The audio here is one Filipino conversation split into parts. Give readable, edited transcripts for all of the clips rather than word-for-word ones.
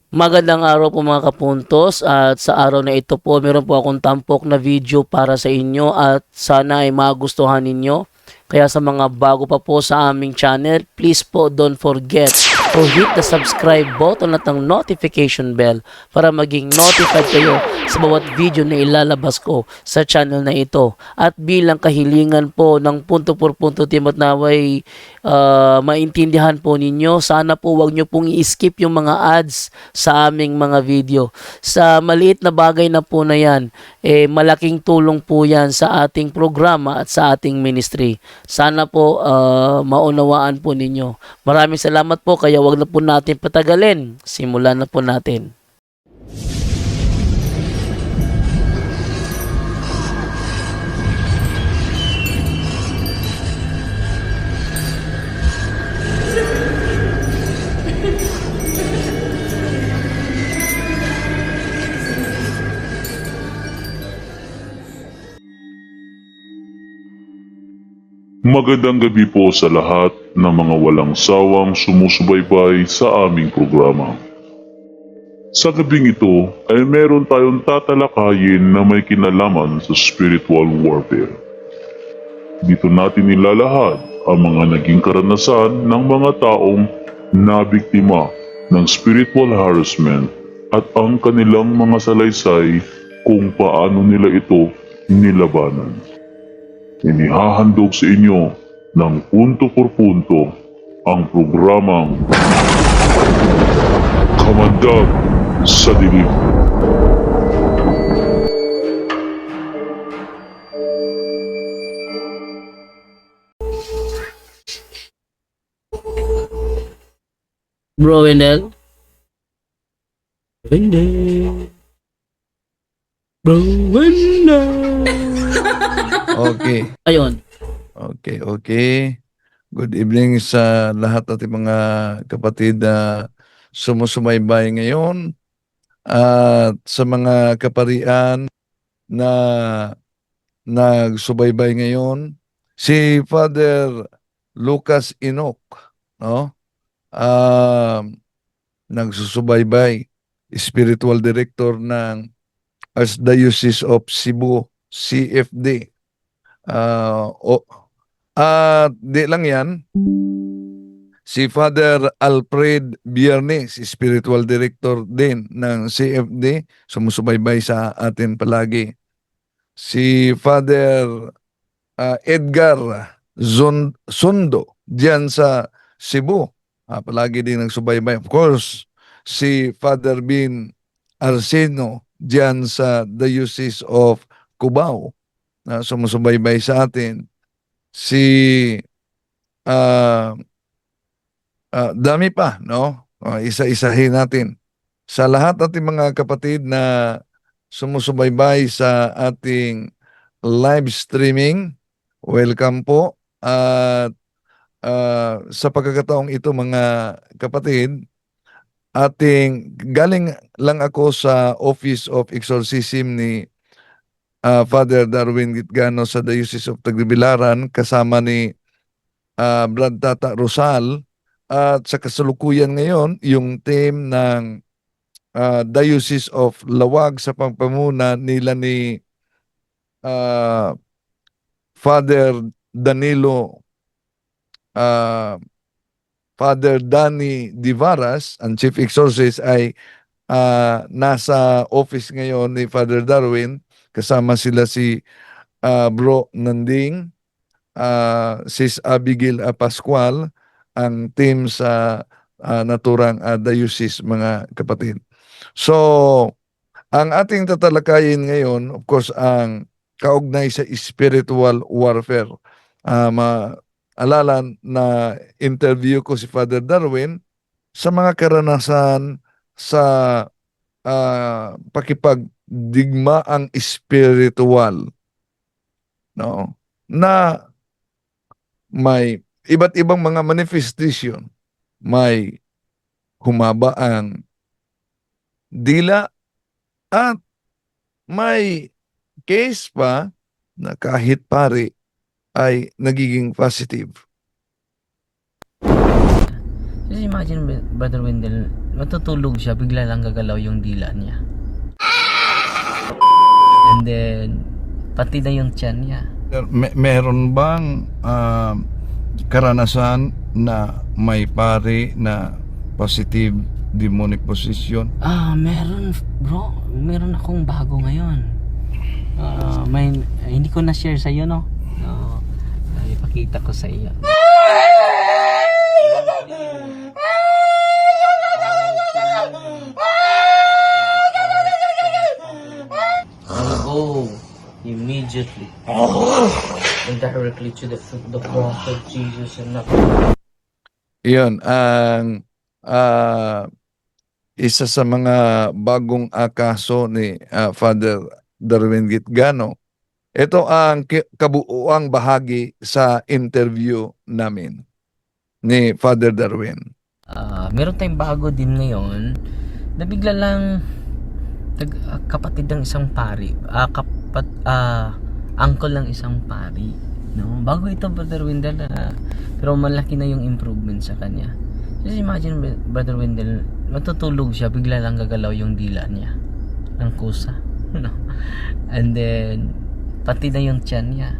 Magandang araw po mga kapuntos, at sa araw na ito po meron po akong tampok na video para sa inyo at sana ay magustuhan ninyo. Kaya sa mga bago pa po sa aming channel, please po don't forget to hit the subscribe button at ang notification bell para maging notified kayo sa bawat video na ilalabas ko sa channel na ito. At bilang kahilingan po ng punto por punto team at naway maintindihan po ninyo, sana po wag nyo pong i-skip yung mga ads sa aming mga video. Sa maliit na bagay na po na yan, malaking tulong po yan sa ating programa at sa ating ministry. Sana po maunawaan po ninyo. Maraming salamat po, kaya wag na po natin patagalin. Simulan na po natin. Magandang gabi po sa lahat ng mga walang sawang sumusubaybay sa aming programa. Sa gabing ito ay meron tayong tatalakayin na may kinalaman sa spiritual warfare. Dito natin nilalahad ang mga naging karanasan ng mga taong nabiktima ng spiritual harassment at ang kanilang mga salaysay kung paano nila ito nilabanan. Inihahandog sa inyo ng punto por punto ang programang Kamandag sa Dilim. Bro Wendell? Wendell? Bro Wendell? Okay. Ayun. Okay. Good evening sa lahat ating mga kapatid na sumusubaybay ngayon at sa mga kaparian na nagsubaybay ngayon. Si Father Lucas Enoch, no? Nagsusubaybay, spiritual director ng Archdiocese of Cebu, CFD. At di lang yan, si Father Alfred Biernes, spiritual director din ng CFD, sumusubaybay sa atin palagi. Si Father Edgar Sundo, diyan sa Cebu, palagi din nagsubaybay. Of course, si Father Bin Arseno, diyan sa Diocese of Cubao, na sumusubaybay sa atin. Si dami pa, no? Isa-isahin natin. Sa lahat ating mga kapatid na sumusubaybay sa ating live streaming, welcome po. At sa pagkakataong ito mga kapatid, galing lang ako sa Office of Exorcism ni Father Darwin Gitgano sa Diocese of Tagbilaran kasama ni Brad Tata Rosal, at sa kasalukuyan ngayon yung team ng Diocese of Lawag sa pamamuna nila ni Father Danilo, Father Danny Divaras, ang Chief Exorcist, ay nasa office ngayon ni Father Darwin. Kasama sila si Bro Nanding, Sis Abigail Pascual, ang team sa naturang diocese, mga kapatid. So, ang ating tatalakayin ngayon, of course, ang kaugnay sa spiritual warfare. Maalala na interview ko si Father Darwin sa mga karanasan sa pakipagdigmaang spiritual, no? Na may iba't ibang mga manifestation. May humaba ang dila at may case pa na kahit pare ay nagiging positive. Just imagine, Brother Wendell, matutulog siya, bigla lang gagalaw yung dila niya. And then, pati na yung tiyan niya. Meron bang karanasan na may pare na positive demonic possession? Meron bro. Meron akong bago ngayon. Hindi ko na-share sa iyo, no? Ipakita ko sa iyo. Go immediately and directly to the cross of Jesus and not. Iyon ang isa sa mga bagong kaso ni Father Darwin Gitgano. Ito ang kabuuang bahagi sa interview namin ni Father Darwin. Meron tayong bago din ngayon na bigla lang kapatid ng isang pari, uncle ng isang pari, no? Bago ito, Brother Wendell, pero malaki na yung improvement sa kanya. Just imagine, Brother Wendell, matutulog siya, bigla lang gagalaw yung dila niya ng kusa, no? And then pati na yung tiyan niya,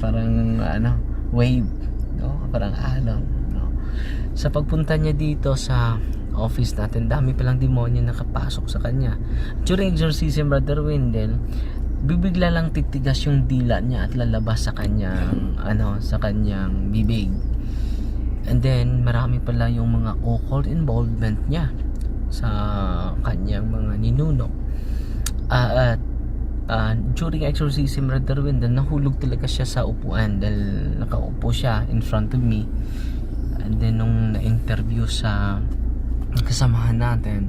parang wave, no? Parang alon, no? Sa pagpunta niya dito sa office natin, dami palang demonyo nakapasok sa kanya. During exorcism, Brother Wendell, bibigla lang titigas yung dila niya at lalabas sa kanyang sa kanyang bibig. And then marami pala yung mga occult involvement niya sa kanyang mga ninuno. At during exorcism, Brother Wendell, nahulog talaga siya sa upuan dahil nakaupo siya in front of me. And then nung na-interview sa kasamahan natin,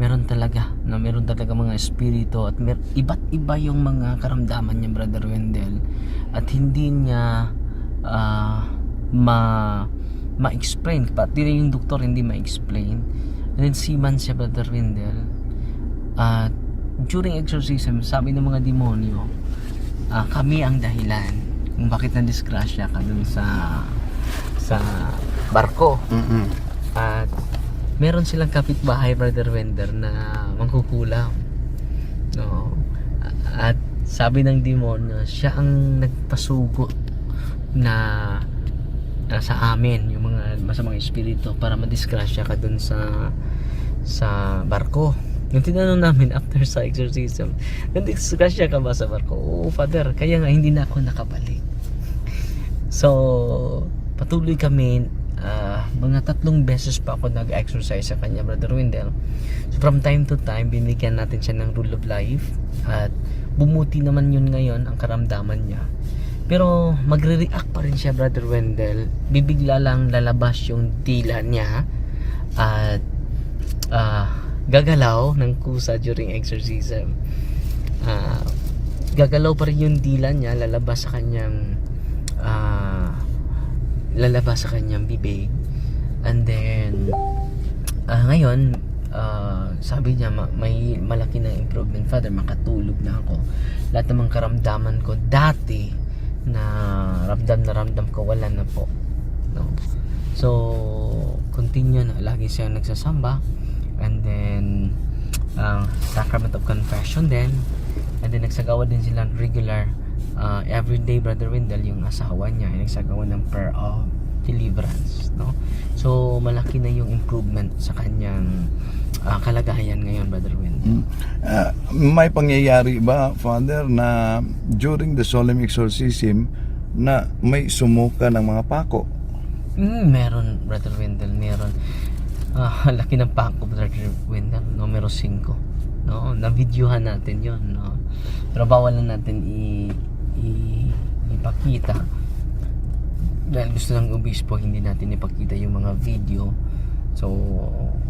meron talaga mga espiritu at iba't iba yung mga karamdaman niya, Brother Wendell, at hindi niya ma-explain, pati yung doktor hindi ma-explain. And then seaman siya, Brother Wendell, at during exorcism, sabi ng mga demonyo, kami ang dahilan kung bakit na-disgrasya ka dun sa barko. At meron silang kapitbahay, Brother Wendell, na mangkukulam, no? At sabi ng demonyo, siya ang nagpasugo na sa amin, yung mga masamang espiritu, para madisgrasya ka dun sa barko. Yung tinanong namin after sa exorcism, nadisgrasya ka ba sa barko? Oo, Father, kaya nga hindi na ako nakabalik. So patuloy kami, mga 3 beses pa ako nag-exercise sa kanya, Brother Wendell. So from time to time, binigyan natin siya ng rule of life, at bumuti naman yun ngayon ang karamdaman niya. Pero magre-react pa rin siya, Brother Wendell. Bibigla lang lalabas yung dila niya at gagalaw ng kusa during exorcism. Gagalaw pa rin yung dila niya, lalabas sa kanyang bibig. And then ngayon, sabi niya may malaki na improvement, Father, makatulog na ako. Lahat ng mga karamdaman ko dati na ramdam ko, wala na po, no? So continue na, lagi siya nagsasamba. And then sacrament of confession din. And then nagsagawa din sila regular everyday, Brother Wendell, yung asawa niya ay nagsagawa ng prayer of deliverance, no? So malaki na yung improvement sa kanyang kalagayan ngayon, Brother Wendell. May pangyayari ba, Father, na during the solemn exorcism na may sumuka ng mga pako? Meron, Brother Wendell, meron. Laki ng pako, Brother Wendell, numero 5, no? Na-videohan natin yon, no? Pero bawal na natin ipakita dahil gusto ng obispo, hindi natin ipakita yung mga video. So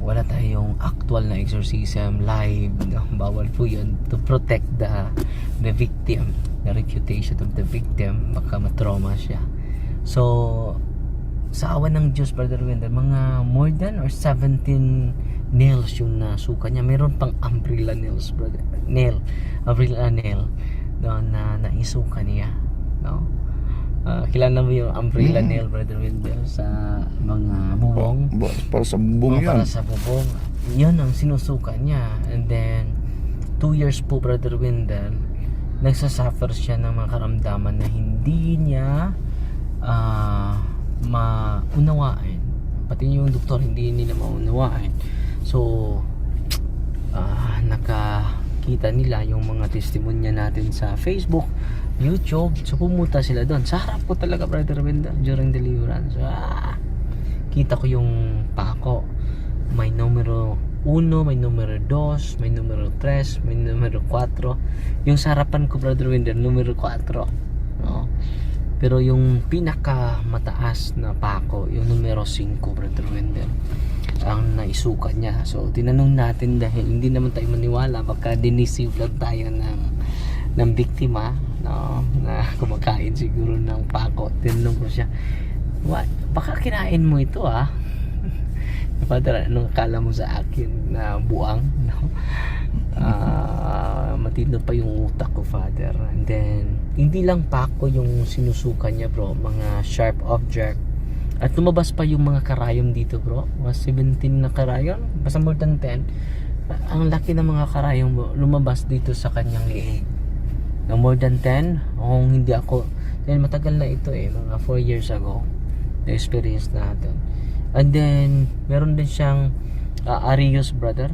wala tayong actual na exorcism live, no? Bawal po yun, to protect the victim, the reputation of the victim, baka matrauma siya. So sa awa ng Diyos, Brother Wendell, mga more than or 17 nails yung nasuka niya. Meron pang umbrella nails, brother, umbrella nail, no, na naisuka niya, no? Kilala mo yung umbrella nail, Brother Wendell, sa mga bubong? Para sa bubong yan. Para sa bubong. Yun ang sinusuka niya. And then, 2 years po, Brother Wendell, nagsasuffer siya ng mga karamdaman na hindi niya maunawain. Pati yung doktor, hindi nila maunawain. So, nakakita nila yung mga testimonya natin sa Facebook, YouTube. So pumunta sila doon. Sa harap ko talaga, Brother Wendell, during deliverance. Kita ko yung pako. May numero 1, may numero 2, may numero 3, may numero 4. Yung sa harapan ko, Brother Wendell, numero 4. No? Pero yung pinaka mataas na pako, yung numero 5, Brother Wendell, ang naisukat niya. So tinanong natin, dahil hindi naman tayo maniwala, baka diniceive lang tayo ng biktima, no, na kumakain siguro ng pako. Tinanong ko siya, what? Baka kinain mo ito Father, anong akala mo sa akin na buang, no? Matino pa yung utak ko, Father. And then hindi lang pako yung sinusuka niya, bro, mga sharp object. At lumabas pa yung mga karayom dito, bro. Mga 17 na karayom, basta more than 10. Ang laki ng mga karayom, bro, lumabas dito sa kanyang liig. Na more than 10, kung hindi ako, dahil matagal na ito mga 4 years ago na experience natin. And then meron din siyang Arius, Brother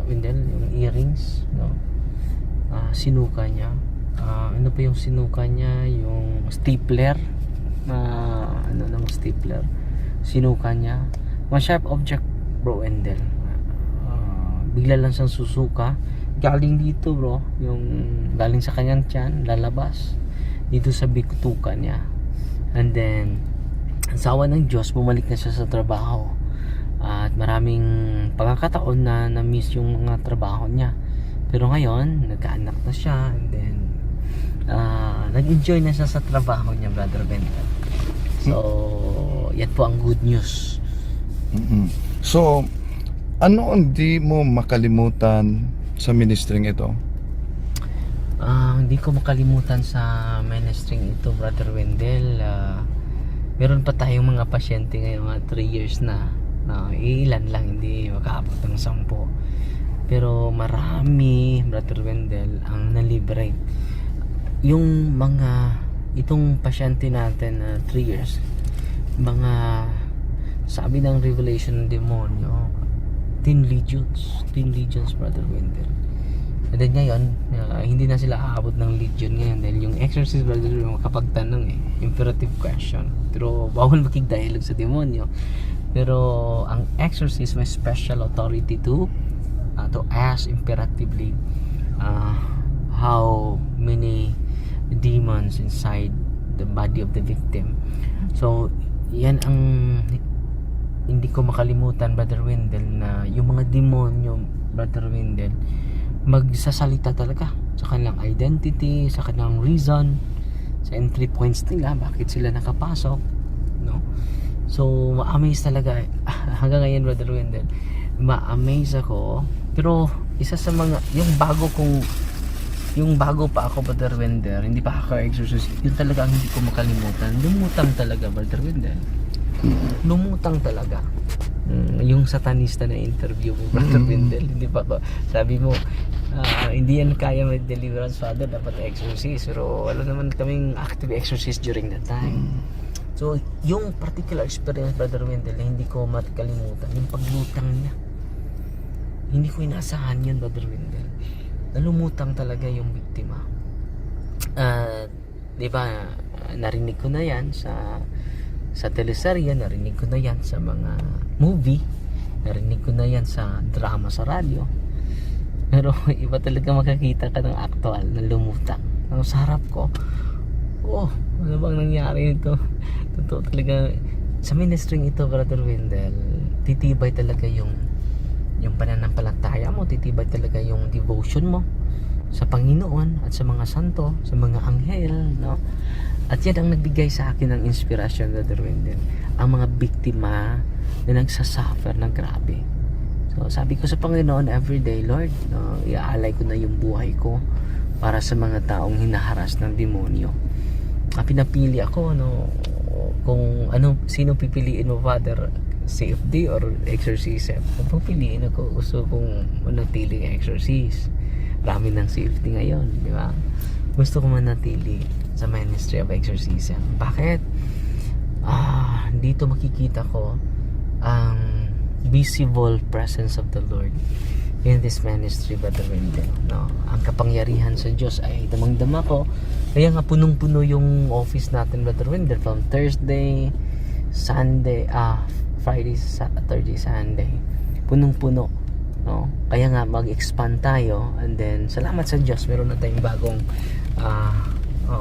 Wendell, yung earrings, no? Sinuka niya. Ano pa yung sinuka niya? Yung stapler, stapler, sinuka niya. Mga sharp object, bro Wendell. Bigla lang siyang susuka. Galing dito, bro, yung galing sa kanyang tiyan, lalabas dito sa bikutukan niya. And then ang sawa ng Diyos, bumalik na siya sa trabaho. At maraming pagkakataon na na-miss yung mga trabaho niya. Pero ngayon, nagkaanak na siya. And then nag-enjoy na siya sa trabaho niya, Brother Wendell. So yan po ang good news. So, ano ang di mo makalimutan sa ministering ito? Hindi ko makalimutan sa ministering ito, Brother Wendell. Meron pa tayong mga pasyente ngayon, mga 3 years na. Ilan lang, hindi makaabot ng 10. Pero marami, Brother Wendell, ang na-liberate. Yung mga itong pasyente natin na 3 years, mga sabi ng revelation ng demonyo, 10 legions, Brother Wendell. And then ngayon, hindi na sila aabot ng legion ngayon dahil yung exorcist, Brother, kapag tanong imperative question. Pero bawal makig-dialogue sa demonyo. Pero ang exorcist may special authority to ask imperatively how many demons inside the body of the victim. So yan ang hindi ko makalimutan, Brother Wendell, na yung mga demonyo, Brother Wendell, magsasalita talaga sa kanilang identity, sa kanilang reason, sa entry points nila, bakit sila nakapasok, no? So ma-amaze talaga hanggang ngayon, Brother Wendell, ma-amaze ako. Pero isa sa mga yung bago pa ako, Brother Wendell, hindi pa ako exorcist, yun talaga ang hindi ko makalimutan. Lumutang talaga, Brother Wendell. Lumutang talaga. Yung satanista na interview mo, Brother Wendell, hindi pa ako, sabi mo, hindi yan kaya may deliverance, Father, dapat exorcist. Pero wala naman kaming active exorcist during that time. So yung particular experience, Brother Wendell, hindi ko makalimutan yung paglutang niya. Hindi ko inasahan yun, Brother Wendell. Nalumutang talaga yung biktima. Di ba, narinig ko na yan sa teleserye, narinig ko na yan sa mga movie, narinig ko na yan sa drama sa radyo. Pero iba talaga makakita ka ng actual na lumutang. Ang sarap ko, ano bang nangyari ito? Totoo talaga sa ministering ito, Brother Wendell, titibay talaga yung pananampalataya mo, titibay talaga yung devotion mo sa Panginoon at sa mga santo, sa mga anghel, no? At yan ang nagbigay sa akin ng inspirasyon, Brother Wendell, ang mga biktima na nagsasuffer ng grabe. So sabi ko sa Panginoon everyday, Lord, iaalay ko na yung buhay ko para sa mga taong hinaharas ng demonyo. pinapili ako, no, kung ano, sino pipiliin mo, Father, CFD or exorcism. Kung pipiliin ako, gusto kong manatili ng exorcist. Marami ng CFD ngayon, di ba? Gusto ko manatili sa ministry of exorcism. Bakit? Dito makikita ko ang visible presence of the Lord in this ministry, Brother Wendell, no? Ang kapangyarihan sa Diyos ay damang-dama ko. Kaya nga punong-puno yung office natin, Brother Wendell, from Thursday, Sunday, Friday, Saturday, Sunday. Punong-puno, no? Kaya nga mag-expand tayo, and then salamat sa Diyos, meron na tayong bagong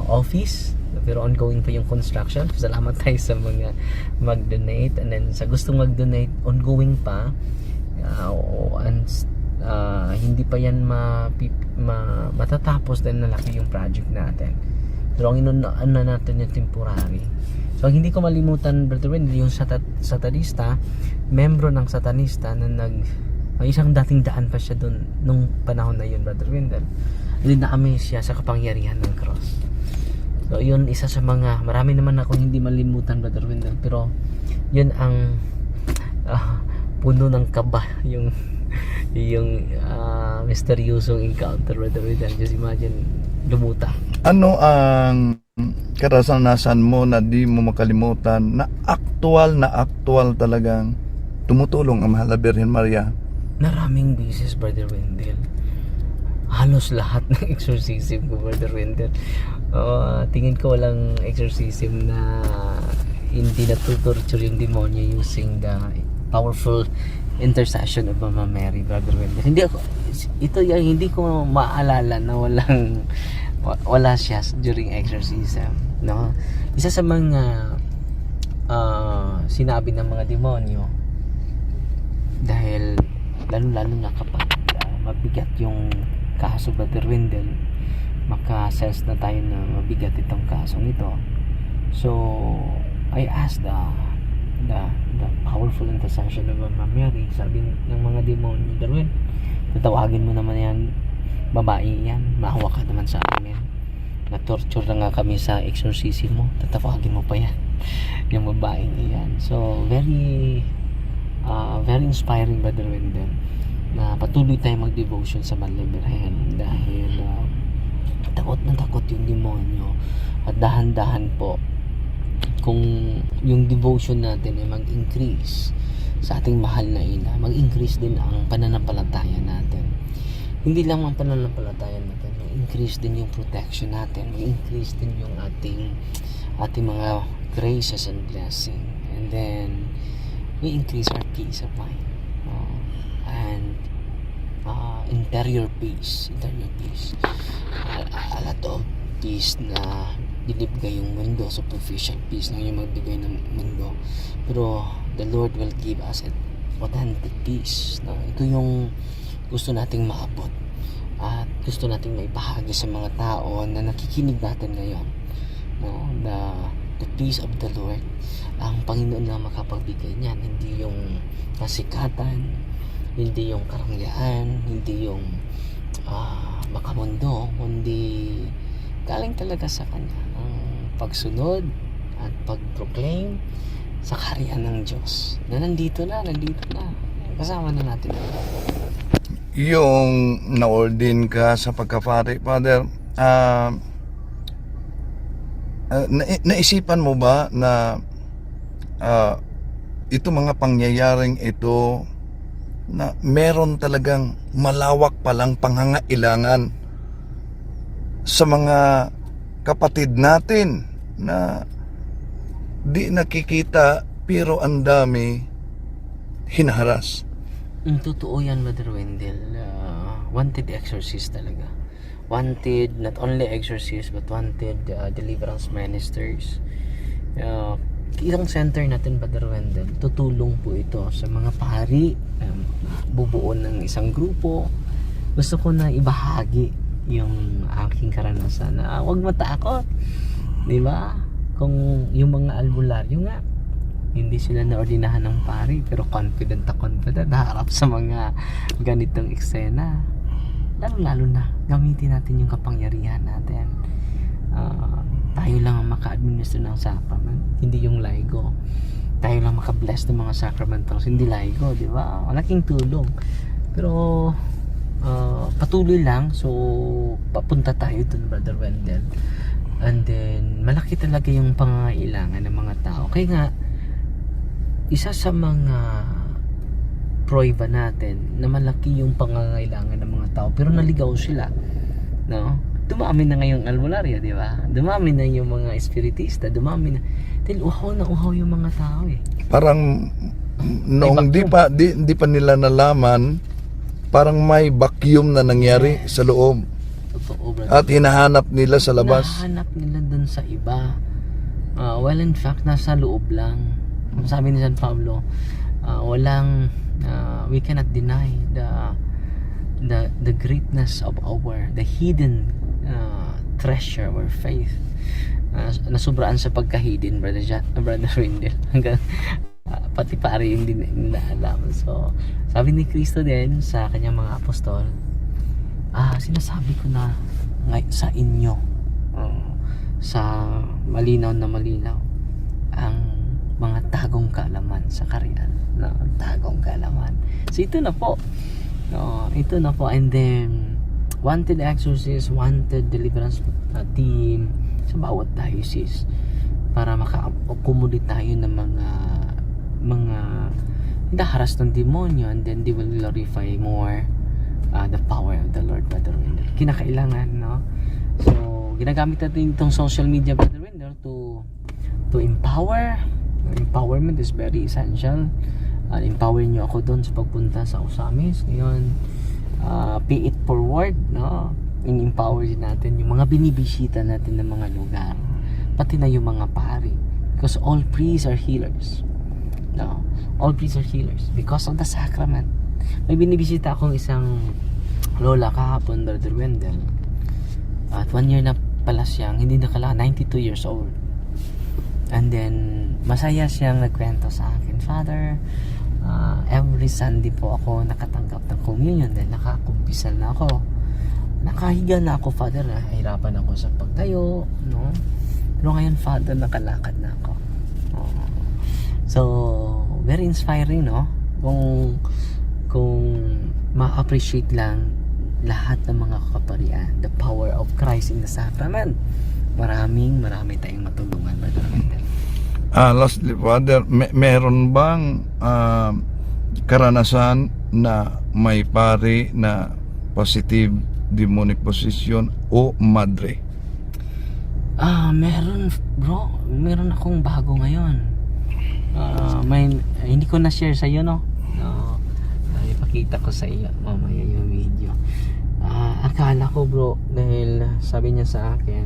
office, pero ongoing pa yung construction. Salamat tayo sa mga mag-donate, and then sa gustong mag-donate, ongoing pa, and hindi pa yan matatapos din na laki yung project natin. Pero ang inunan na natin yung temporary. So ang hindi ko malimutan, Brother Wendell, yung satanista, membro ng satanista na may isang dating daan pa siya doon nung panahon na yun, Brother Wendell. Na-amaze siya sa kapangyarihan ng cross. So yun, isa sa mga, marami naman akong hindi malimutan, Brother Wendell, pero yun ang puno ng kaba, yung misteryosong encounter, Brother Wendell. Just imagine, lumuta. Ano ang karanasan mo na di mo makalimutan na actual talagang tumutulong ang Mahal na Birhen Maria? Maraming beses, Brother Wendell. Halos lahat ng exorcism ko, Brother Wendell. Tingin ko walang exorcism na hindi natutorture yung demonyo using the powerful intercession of Mama Mary, Brother Wendell. Ito yung hindi ko maalala na wala siya during exorcism, no? Isa sa mga sinabi ng mga demonyo, dahil lalo na kapag mabigat yung kaso, Brother Wendell, maka-sense na tayo na mabigat itong kasong ito. So I asked the powerful intercession of Mama Mary. Sabi ng mga demonyo, Darwin, tatawagin mo naman yan, babae yan, maawa ka naman sa amin, na-torture na nga kami sa exorcism mo, tatawagin mo pa yan yung babae yan. So very inspiring, Brother Wendell, na patuloy tayong mag-devotion sa Mahal na Birhen, dahil takot na takot yung demonyo, at dahan-dahan po kung yung devotion natin ay mag-increase sa ating mahal na ina, mag-increase din ang pananampalataya natin. Hindi lang ang pananampalataya natin, mag-increase din yung protection natin, mag-increase din yung ating mga graces and blessing, and then we increase our peace of mind, and interior peace, a lot of peace na binibigay yung mundo, superficial peace na yung magbigay ng mundo, pero the Lord will give us an authentic peace, no? Ito yung gusto nating maabot at gusto nating maibahagi sa mga tao na nakikinig natin ngayon, no? The peace of the Lord, ang Panginoon na makapagbigay niyan, hindi yung kasikatan, hindi yung karangyaan, hindi yung makamundo, kundi galing talaga sa Kanya ang pagsunod at pag-proclaim sa kaharian ng Diyos na nandito na, kasama na natin. Yung na-ordain ka sa pagka-pari, Father, naisipan mo ba na ito mga pangyayaring ito na meron talagang malawak palang pangangailangan sa mga kapatid natin na di nakikita pero ang dami hinaharas? Totoo yan, Brother Wendell. Wanted exorcist talaga. Wanted, not only exorcist, but wanted deliverance ministers. Isang center natin, Brother Wendell, tutulong po ito sa mga pari, bubuo ng isang grupo. Gusto ko na ibahagi yung aking karanasan na huwag matakot, di ba? Kung yung mga albularyo nga, hindi sila naordinahan ng pari, pero confident harap sa mga ganitong eksena. Lalo na gamitin natin yung kapangyarihan natin. tayo lang ang maka-administer ng sacrament, hindi yung laigo. Tayo lang maka-bless ng mga sacramentals, hindi laigo, di ba? Malaking tulong. Pero patuloy lang, so papunta tayo dun, Brother Wendell. And then malaki talaga yung pangangailangan ng mga tao. Kaya nga, isa sa mga prueba natin na malaki yung pangangailangan ng mga tao, pero naligaw sila, no? Dumami na ngayong albularyo, di ba? Dumami na yung mga espiritista, dumami na. Dahil uhaw na uhaw yung mga tao eh. Parang noong di pa nila nalaman, parang may vacuum na nangyari sa loob Totoo, brother. at hinahanap nila sa labas. Hinahanap nila dun sa iba. Well, in fact, nasa loob lang. Sabi ni San Pablo, we cannot deny the greatness of the hidden treasure or faith. Nasubraan sa pagka-hidden, brother Wendell. Hanggang pati pare yung din nila alam. So, sabi ni Kristo din sa kanyang mga apostol, sinasabi ko na sa inyo, sa malinaw na malinaw, ang mga tagong kaalaman sa karian, no? Tagong kaalaman. So ito na po, no? Ito na po. And then wanted exorcist, wanted deliverance team sa bawat diocese para maka-accommodate tayo ng mga hinaharas ng demonyo, and then they will glorify more the power of the Lord, Brother Wendell. Kinakailangan, no? So ginagamit natin itong social media, Brother Wendell, to empower. Empowerment is very essential. Empower nyo ako doon sa pagpunta sa Usamis ngayon. Pay it forward, no? In-empower din natin yung mga binibisita natin ng mga lugar, pati na yung mga pari, because all priests are healers, no? All priests are healers because of the sacrament. May binibisita akong isang lola kahapon, Brother Wendell, at 1 year na pala siyang hindi nakala, 92 years old. And then masaya siyang nagkwento sa akin, Father, every Sunday po ako nakatanggap ng communion dahil nakakumpisal na ako, nakahiga na ako, Father, nahihirapan ako sa pagtayo, no? Pero ngayon, Father, nakalakad na ako. So very inspiring, no? Kung ma-appreciate lang lahat ng mga kaparian, the power of Christ in the sacrament, marami tayong matulungan, Brother Wendell. Lastly, Father, meron bang karanasan na may pari na positive demonic possession o madre? Meron, bro. Meron akong bago ngayon. Hindi ko na-share sa iyo, no? Ipakita ko sa iyo mamaya yung video. Akala ko, bro, dahil sabi niya sa akin,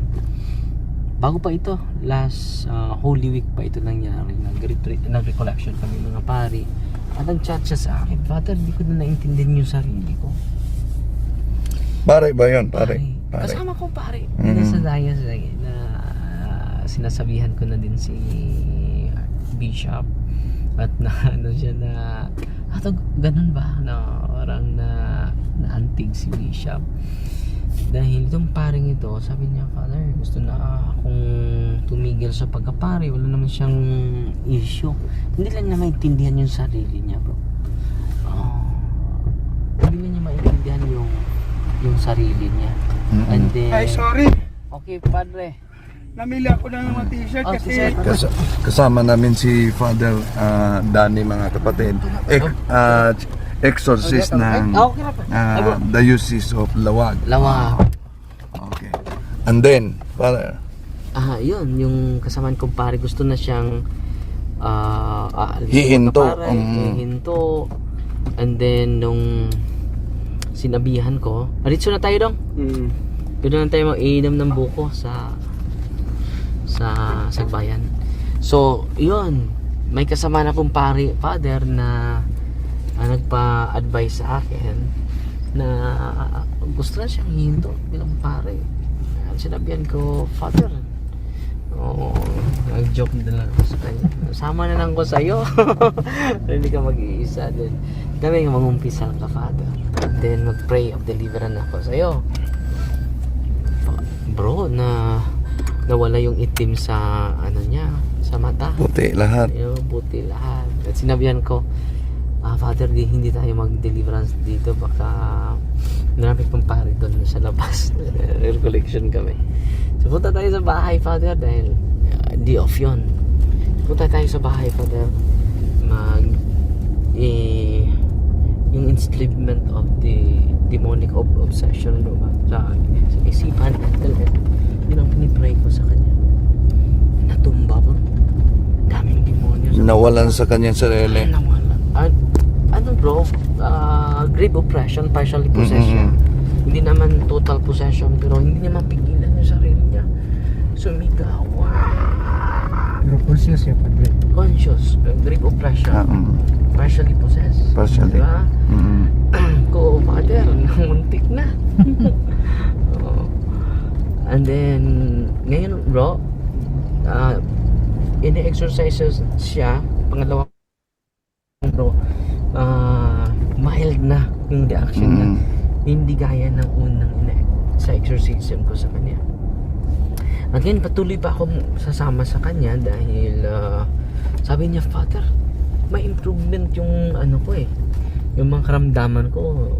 bago pa ito, last Holy Week pa ito nangyari, nag-recollection kami mga pari, at nag-chat siya sa akin, Father, hindi ko na naintindihan yung sarili ko. Pare ba yun? Pare. Kasama ko pare. Sa Zayas na sinasabihan ko na din si Bishop, at na ano siya na ganun ba na parang naantig si Bishop dahil itong paring ito, sabi niya, Father, gusto na akong tumigil sa pagkapare, wala naman siyang issue, hindi lang niya maintindihan yung sarili niya, bro. Hindi lang niya maintindihan yung sarili niya. And then, Ay, sorry. okay, Padre, Namili ako ng mga t-shirt kasi Kasama namin si Father Danny, mga kapatid, exorcist ng okay na po. Diocese of Lawag. Okay. And then, Father, Yun, yung kasamaan kong pare, gusto na siyang hihinto. Hihinto. And then nung sinabihan ko, aritso na tayo dong. Pwede na tayo mag-iinom ng buko sa Sagbayan. So yun, may kasama na akong pare, Father, na nagpa-advise sa akin na gusto na siyang hihinto bilang pare. Sinabihan ko, Father, nag-joke na lang sa kanya, sama na lang ko sa'yo. Hindi ka mag-iisa din. Kami nga mag-umpisal ka, Father, and then mag-pray of deliverance ako sa'yo. Bro, nawala yung itim sa ano niya, sa mata. Puti lahat. Yung buti lahat. At sinabihan ko, Father, hindi tayo mag-deliverance dito. Baka marami pang pare doon sa labas. Recollection kami. So punta tayo sa bahay, Father, dahil day off yun. Punta tayo sa bahay, Father. Yung enslavement of the demonic obsession sa isipan. Yun ang pinipray ko sa kanya. Natumba po. Daming demonyo. Nawalan sa kanyang sarili. Nawala. Ano bro? Grave oppression, partially possession. Hindi naman total possession, pero hindi niya mapigilan yung sarili niya. Sumigaw. Pero conscious siya, Padre. Conscious. Grave oppression. Partially possessed. Partially. Diba? Ko, Father, muntik na. Oo. And then, ngayon bro, ini-exercises siya, pangalawa bro, mild na yung reaction niya. Hindi gaya ng unang sa exorcism ko sa kanya. Again, patuloy pa ako sasama sa kanya dahil sabi niya, Father, may improvement yung ano ko yung mga karamdaman ko,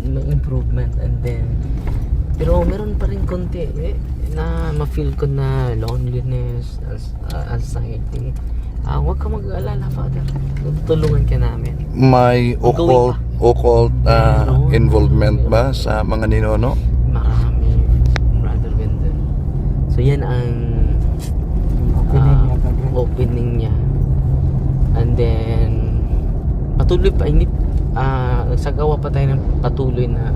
may improvement. And then pero meron pa rin konti na ma-feel ko na loneliness, anxiety. Huwag ka mag-alala, Father, tulungan ka namin. May occult involvement ba sa mga ninono? Marami, Brother Wendell. So yan ang opening niya. And then patuloy pa, hindi nagsagawa pa tayo ng patuloy na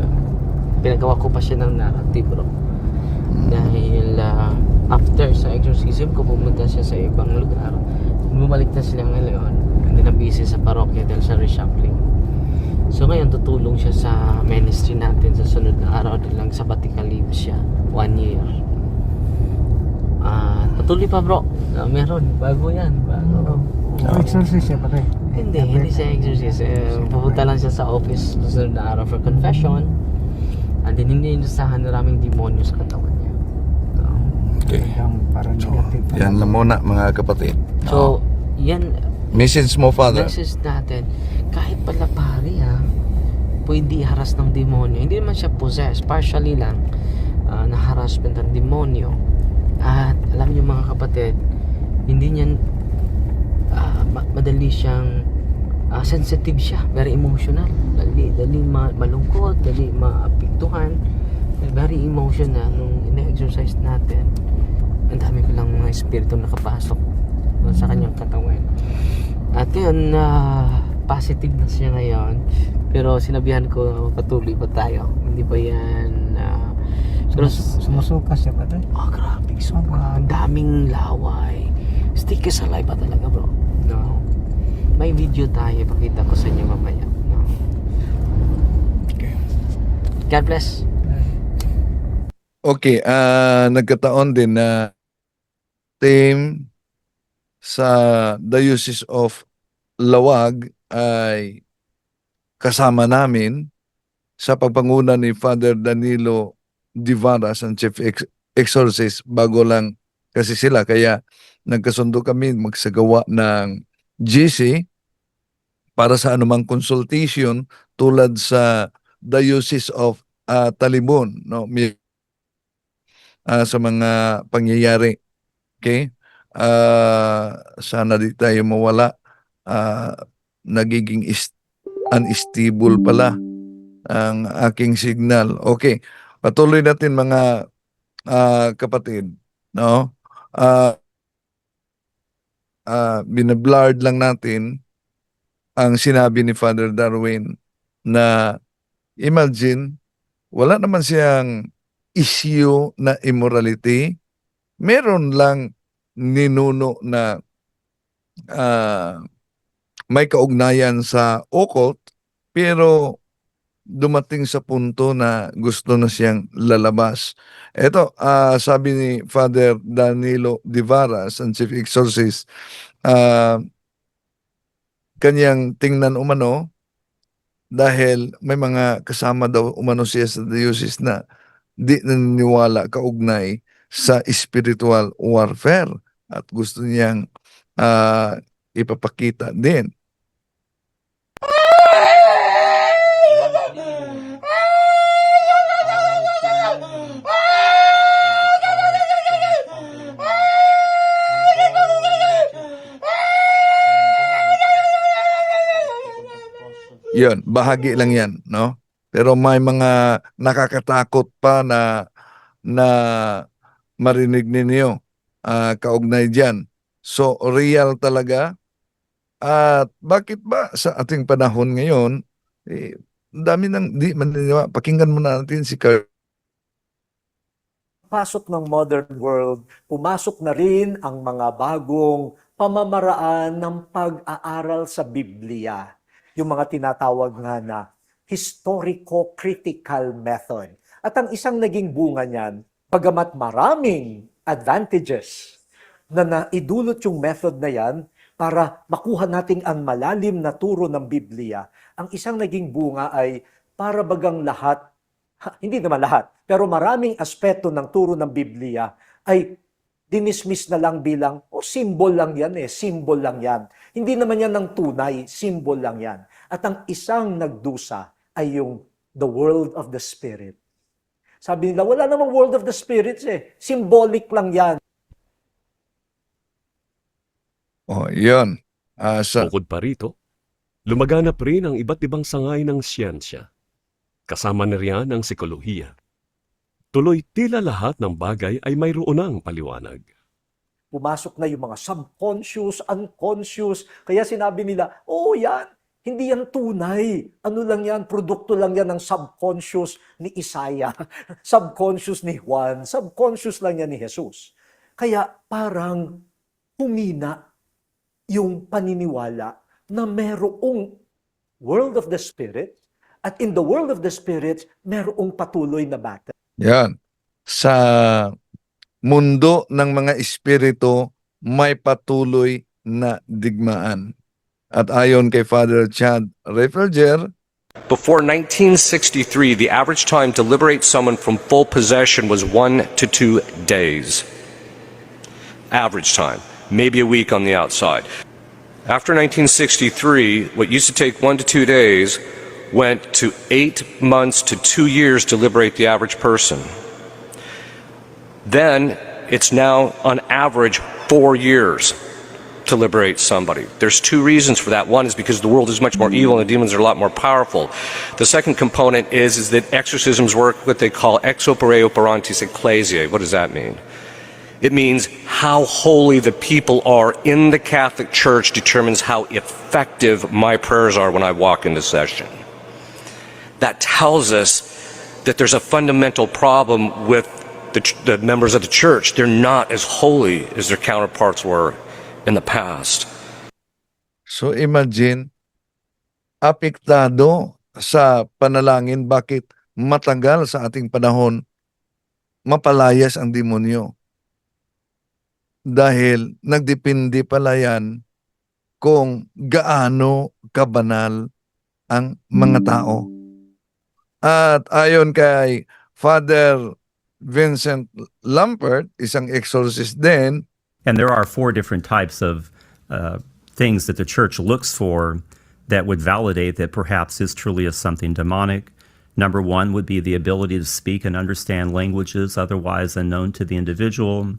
pinagawa ko pa siya ng narrative, bro. Dahil after sa exorcism ko, pumunta siya sa ibang lugar. Bumalik na sila ngayon. Hindi na busy sa parokya dahil sa reshuffling. So ngayon tutulong siya sa ministry natin sa sunod na araw dahil lang sabbatical leave siya, 1 year. Patuloy pa, bro. Meron, bago yan, bago. Exorcist siya, Padre. Hindi siya exorcism. Pupunta lang siya sa office sa sunod na araw for confession. And then hindi inasahan na maraming demonyo sa katawan niya. Okay. Parang negative. Yan lang muna mga kapatid. So, yan, Message mo, Father. message natin, kahit pala pari pwede i-harass ng demonyo. Hindi naman siya possessed, partially lang na harassment ng demonyo. At alam niyo mga kapatid, hindi niyan madali siyang sensitive siya, very emotional, dali malungkot, dali maapektuhan, very emotional. Nung ina-exercise natin, ang dami ko lang mga espiritu nakapasok sa kanyang katawan. At yun, positive na siya ngayon, pero sinabihan ko patuloy pa tayo, hindi ba yan pero Sumusuka siya, Padre. grabe, ang daming laway, stick sa live pa talaga, bro. No, may video tayo, pakita ko sa inyo mamaya. No? Okay. God bless. Okay, nagkataon din na team sa Diocese of Lawag ay kasama namin sa pagpanguna ni Father Danilo Divaras, ang Chief Exorcist, bago lang kasi sila. Kaya nagkasundo kami magsagawa ng GC para sa anumang consultation tulad sa Diocese of Talibon, no? Sa mga pangyayari. Okay? Sana di tayo mawala. Nagiging unstable pala ang aking signal. Okay. Patuloy natin mga kapatid. No? Binablurred lang natin ang sinabi ni Father Darwin na imagine, wala naman siyang issue na immorality. Meron lang ninuno na may kaugnayan sa occult, pero dumating sa punto na gusto na siyang lalabas. Ito, sabi ni Father Danilo Divaras, ang Chief Exorcist, kanyang tingnan umano dahil may mga kasama daw umano siya sa diocese na di naniniwala kaugnay sa spiritual warfare at gusto niyang ah, ipapakita din. Yun, bahagi lang yan, no? Pero may mga nakakatakot pa na marinig ninyo kaugnay diyan. So real talaga. At bakit ba sa ating panahon ngayon, ang dami nang di maniniwala. Pakinggan muna natin si Carl. Pasok ng modern world, pumasok na rin ang mga bagong pamamaraan ng pag-aaral sa Biblia. Yung mga tinatawag nga na historico-critical method. At ang isang naging bunga niyan, bagamat maraming advantages na naidulot yung method na yan para makuha nating ang malalim na turo ng Biblia, ang isang naging bunga ay para bagang lahat, hindi naman lahat, pero maraming aspeto ng turo ng Biblia ay dinismiss na lang bilang, symbol lang yan symbol lang yan. Hindi naman yan ng tunay, symbol lang yan. At ang isang nagdusa ay yung the world of the Spirit. Sabi nila, wala namang world of the spirits symbolic lang yan. Oh, yun. Bukod pa rito, lumaganap rin ang iba't ibang sangay ng siyensya. Kasama na riyan ang psikolohiya. Tuloy tila lahat ng bagay ay mayroon ng paliwanag. Pumasok na yung mga subconscious, unconscious. Kaya sinabi nila, yan, hindi yan tunay. Ano lang yan, produkto lang yan ng subconscious ni Isaiah, subconscious ni Juan, subconscious lang yan ni Jesus. Kaya parang humina yung paniniwala na merong world of the Spirit at in the world of the Spirit, merong patuloy na battle. Yan. Sa mundo ng mga espiritu, may patuloy na digmaan. At ayon kay Father Chad Refulger, Before 1963, the average time to liberate someone from full possession was 1 to 2 days. Average time. Maybe a week on the outside. After 1963, what used to take 1 to 2 days went to 8 months to 2 years to liberate the average person. Then it's now on average 4 years to liberate somebody. There's two reasons for that. One is because the world is much more evil and the demons are a lot more powerful. The second component is that exorcisms work what they call ex opere operantis ecclesiae. What does that mean? It means how holy the people are in the Catholic Church determines how effective my prayers are when I walk into session. That tells us that there's a fundamental problem with the members of the church. They're not as holy as their counterparts were in the past. so imagine, apektado sa panalangin bakit matagal sa ating panahon mapalayas ang demonyo. Dahil nagdepende pala yan kung gaano kabanal ang mga tao. At ayon kay Father Vincent Lampert, isang exorcist din, And there are 4 different types of things that the church looks for that would validate that perhaps this truly is something demonic. Number 1 would be the ability to speak and understand languages otherwise unknown to the individual,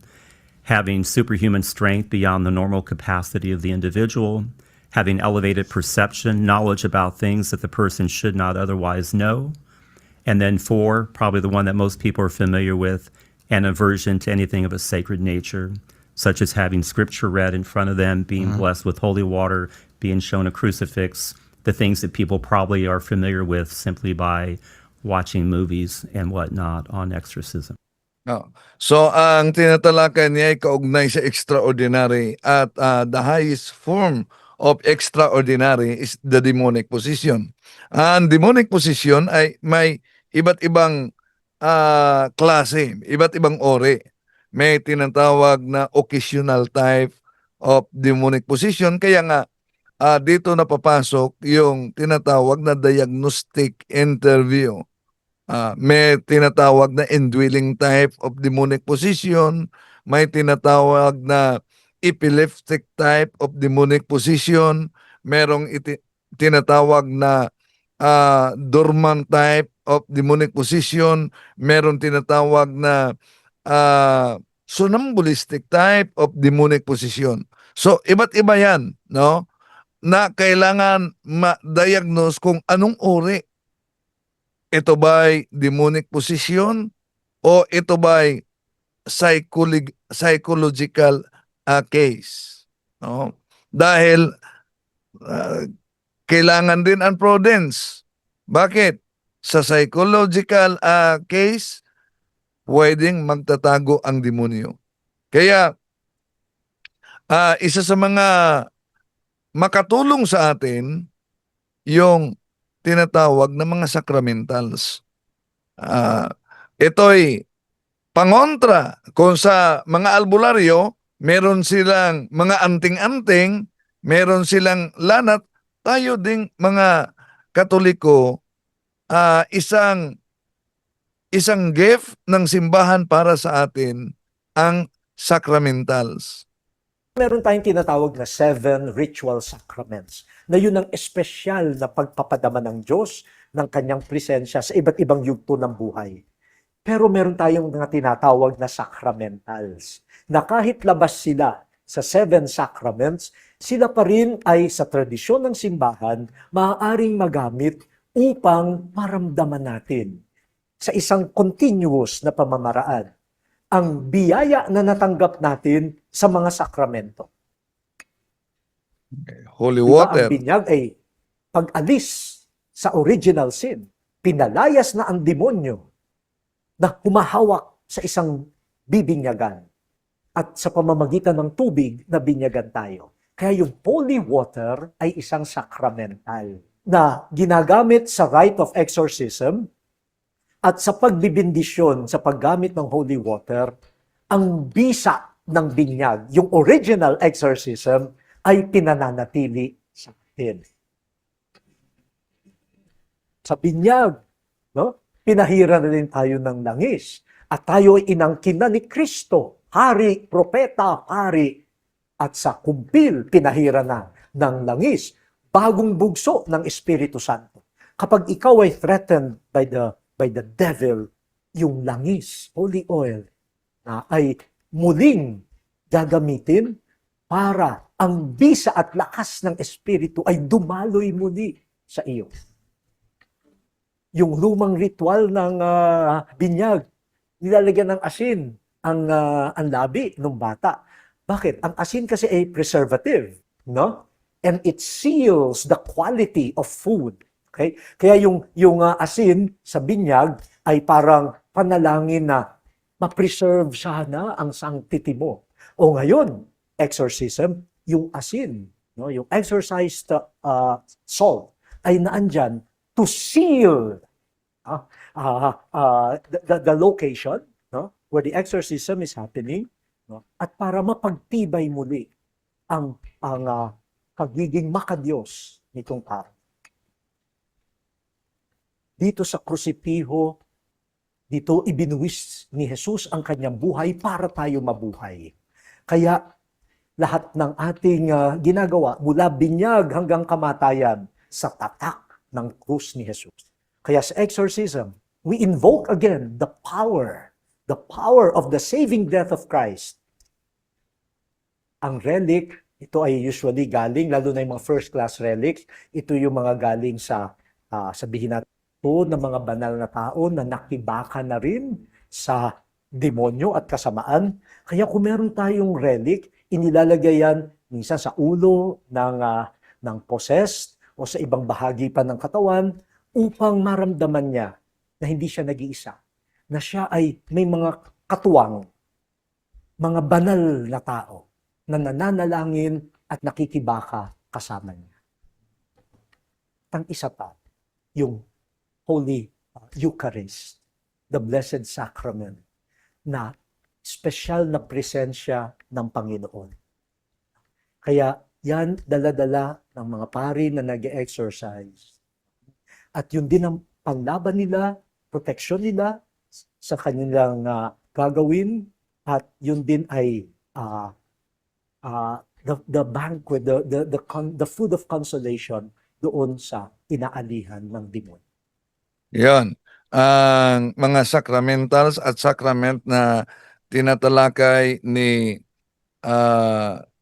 having superhuman strength beyond the normal capacity of the individual, having elevated perception, knowledge about things that the person should not otherwise know. And then 4, probably the one that most people are familiar with, an aversion to anything of a sacred nature, such as having scripture read in front of them, being blessed with holy water, being shown a crucifix, the things that people probably are familiar with simply by watching movies and whatnot on exorcism. No. So, ang tinatalakay niya ay kaugnay sa extraordinary at the highest form of extraordinary is the demonic possession. Ang demonic possession ay may iba't ibang klase, iba't ibang ori. May tinatawag na occasional type of demonic possession. Kaya nga, dito napapasok yung tinatawag na diagnostic interview. May tinatawag na indwelling type of demonic possession, may tinatawag na epileptic type of demonic possession, merong tinatawag na dormant type of demonic possession, meron tinatawag na somnambulistic type of demonic possession. So, iba't iba yan, no? Na kailangan ma-diagnose kung anong uri. Ito ba'y demonic possession o ito ba'y psychological case? No? Dahil kailangan din ang prudence. Bakit? Sa psychological case, pwedeng magtatago ang demonyo. Kaya, isa sa mga makatulong sa atin, yung tinatawag na mga sacramentals. Ito'y pangontra kung sa mga albularyo, meron silang mga anting-anting, meron silang lanat, tayo ding mga Katoliko, isang gift ng simbahan para sa atin ang sacramentals. Meron tayong tinatawag na 7 ritual sacraments na yun ang espesyal na pagpapadama ng Diyos ng kanyang presensya sa iba't ibang yugto ng buhay. Pero meron tayong mga tinatawag na sacramentals na kahit labas sila sa 7 sacraments, sila pa rin ay sa tradisyon ng simbahan maaaring magamit upang maramdaman natin sa isang continuous na pamamaraan ang biyaya na natanggap natin sa mga sakramento. Holy Diba, water. ang binyag ay pag-alis sa original sin. Pinalayas na ang demonyo na humahawak sa isang bibinyagan at sa pamamagitan ng tubig na binyagan tayo. Kaya yung holy water ay isang sacramental na ginagamit sa rite of exorcism at sa pagbibindisyon sa paggamit ng holy water, ang bisa ng binyag, yung original exorcism, ay pinananatili sa atin. Sa binyag, no? Pinahira na rin tayo ng langis. At tayo ay inangkin na ni Kristo, hari, propeta, pari. At sa kumpil, pinahira na ng langis, bagong bugso ng Espiritu Santo. Kapag ikaw ay threatened by the devil, yung langis, holy oil, na ay muling gagamitin para ang bisa at lakas ng Espiritu ay dumaloy muli sa iyo. Yung lumang ritual ng binyag, nilalagyan ng asin ang labi ng bata. Bakit? Ang asin kasi ay preservative, no? And it seals the quality of food. Okay? Kaya yung asin sa binyag ay parang panalangin na ma-preserve sana ang sanctity mo. O ngayon, exorcism, yung asin, no, yung exorcised salt ay naandyan to seal the location, no, where the exorcism is happening, no, at para mapagtibay muli ang pagiging makadiyos nitong tao. Dito sa krusipiho, dito ibinuwis ni Jesus ang kanyang buhay para tayo mabuhay. Kaya lahat ng ating ginagawa mula binyag hanggang kamatayan sa tatak ng krus ni Jesus. Kaya sa exorcism, we invoke again the power of the saving death of Christ. Ang relic, ito ay usually galing, lalo na yung mga first class relics, ito yung mga galing sa, sabihin natin, ng mga banal na tao na nakibaka na rin sa demonyo at kasamaan. Kaya kung meron tayong relic, inilalagay yan minsan sa ulo ng possessed o sa ibang bahagi pa ng katawan upang maramdaman niya na hindi siya nag-iisa. Na siya ay may mga katuwang, mga banal na tao na nananalangin at nakikibaka kasama niya. Tang isa pa, yung Holy Eucharist, the Blessed Sacrament, na special na presensya ng Panginoon. Kaya yan, dala-dala ng mga pari na nag-exercise. At yun din ang panglaban nila protection nila sa kanilang gagawin, at yun din ay the banquet, the food of consolation doon sa inaalihan ng demonyo. Yan. Ang mga sacramentals at sacrament na tinatalakay ni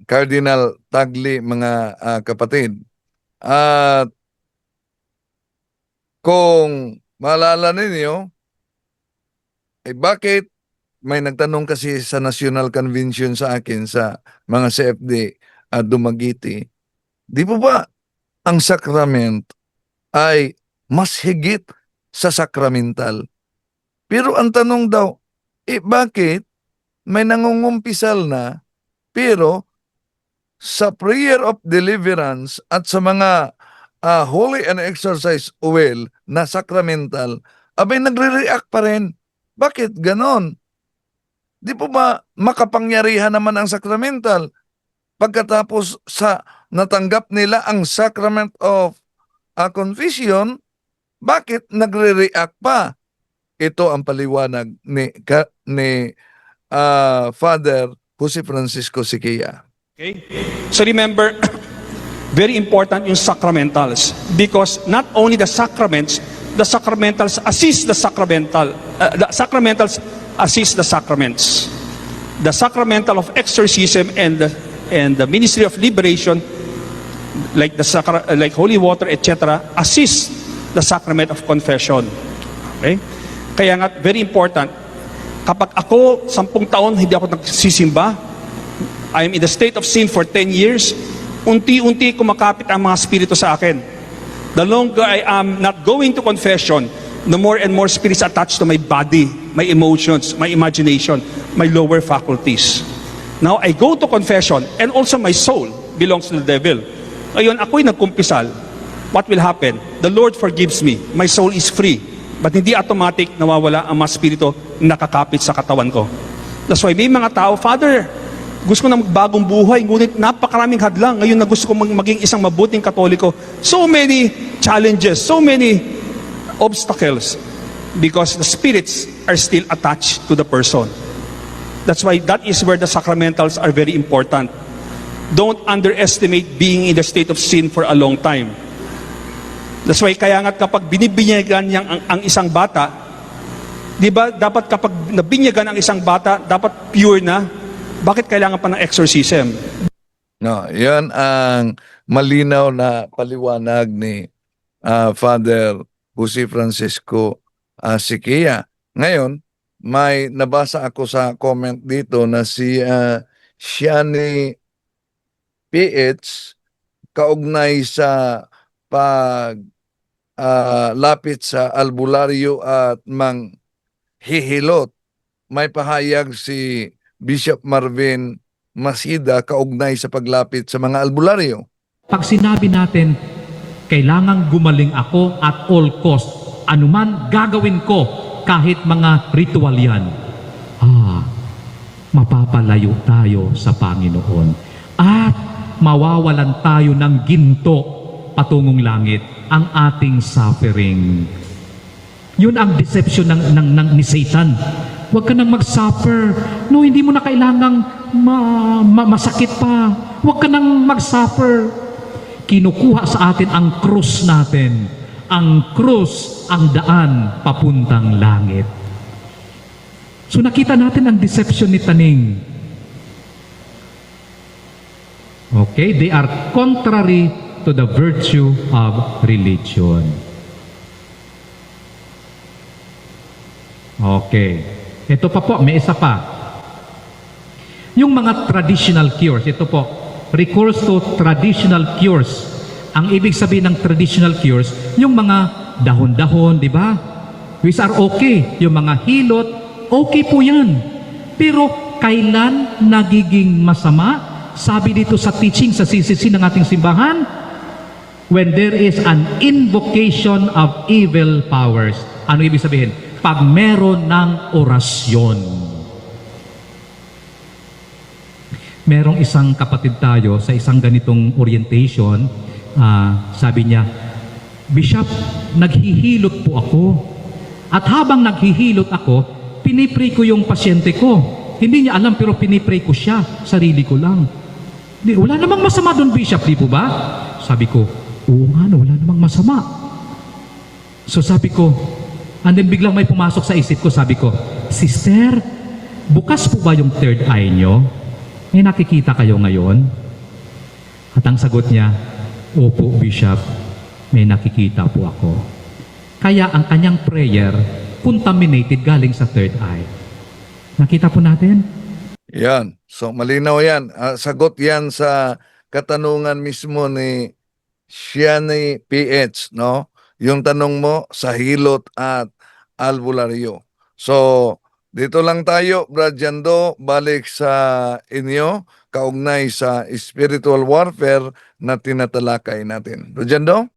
Cardinal Tagle, mga kapatid. At kung maalala ninyo, bakit may nagtanong kasi sa National Convention sa akin, sa mga CFD at Dumaguete, di po ba ang sacrament ay mas higit sa sacramental? Pero ang tanong daw, bakit may nangungumpisal na, pero sa prayer of deliverance at sa mga holy and exercise oil na sacramental, abay nagre-react pa rin? Bakit ganon? Di po ba makapangyarihan naman ang sacramental? Pagkatapos sa natanggap nila ang sacrament of confession, bakit nagre-react pa? Ito ang paliwanag ni Father Jose Francisco Siquia. Okay? So remember, very important yung sacramentals, because not only the sacramentals assist the sacramental, the sacramentals assist the sacraments. The sacramental of exorcism and the ministry of liberation, like like holy water, etc., assist the sacrament of confession. Okay? Kaya nga, very important, kapag ako 10 taon hindi ako nagsisimba, I am in the state of sin for 10 years, unti-unti kumakapit ang mga spirito sa akin. The longer I am not going to confession, the more and more spirits attached to my body, my emotions, my imagination, my lower faculties. Now, I go to confession, and also my soul belongs to the devil. Ngayon, ako'y nagkumpisal. What will happen? The Lord forgives me. My soul is free. But hindi automatic nawawala ang mga spirito nakakapit sa katawan ko. That's why may mga tao, Father, gusto ko na magbagong buhay, ngunit napakaraming hadlang. Ngayon na gusto ko maging isang mabuting Katoliko. So many challenges, so many obstacles, because the spirits are still attached to the person. That's why that is where the sacramentals are very important. Don't underestimate being in the state of sin for a long time. That's why kaya nga kapag binibinyagan ang isang bata, di ba dapat kapag nabinyagan ang isang bata, dapat pure na. Bakit kailangan pa ng exorcism? No, yan ang malinaw na paliwanag ni Father Jose Francisco Siquia. Ngayon, may nabasa ako sa comment dito na si Shani PH, kaugnay sa lapit sa albularyo at manghihilot. May pahayag si Bishop Marvin Masida kaugnay sa paglapit sa mga albularyo. Pag sinabi natin, kailangang gumaling ako at all cost, anuman gagawin ko, kahit mga ritual yan, mapapalayo tayo sa Panginoon. At mawawalan tayo ng ginto patungong langit, ang ating suffering. Yun ang deception ni Satan. Huwag ka nang mag-suffer. No, hindi mo na kailangang masakit pa. Huwag ka nang mag-suffer. Kinukuha sa atin ang krus natin. Ang krus, ang daan papuntang langit. So nakita natin ang deception ni Taning. Okay, they are contrary to the virtue of religion. Okay. Ito pa po, may isa pa. Yung mga traditional cures, ito po, recourse to traditional cures. Ang ibig sabihin ng traditional cures, yung mga dahon-dahon, di ba? Which are okay. Yung mga hilot, okay po yan. Pero kailan nagiging masama? Sabi dito sa teaching, sa CCC ng ating simbahan, when there is an invocation of evil powers. Ano ibig sabihin? Pag meron ng orasyon. Merong isang kapatid tayo sa isang ganitong orientation, sabi niya, Bishop, naghihilot po ako. At habang naghihilot ako, pinipray ko yung pasyente ko. Hindi niya alam pero pinipray ko siya, sarili ko lang. Wala namang masama doon, Bishop, di po ba? Sabi ko, oo nga, no, wala namang masama. So sabi ko, and then biglang may pumasok sa isip ko, sabi ko, Sister, bukas po ba yung third eye nyo? May nakikita kayo ngayon? At ang sagot niya, opo, Bishop, may nakikita po ako. Kaya ang kanyang prayer, contaminated galing sa third eye. Nakita po natin? Yan. So malinaw yan. Sagot yan sa katanungan mismo ni Shiani PH, no? Yung tanong mo sa hilot at albularyo. So, dito lang tayo, Brad Jando, balik sa inyo, kaugnay sa spiritual warfare na tinatalakay natin. Brad Jando?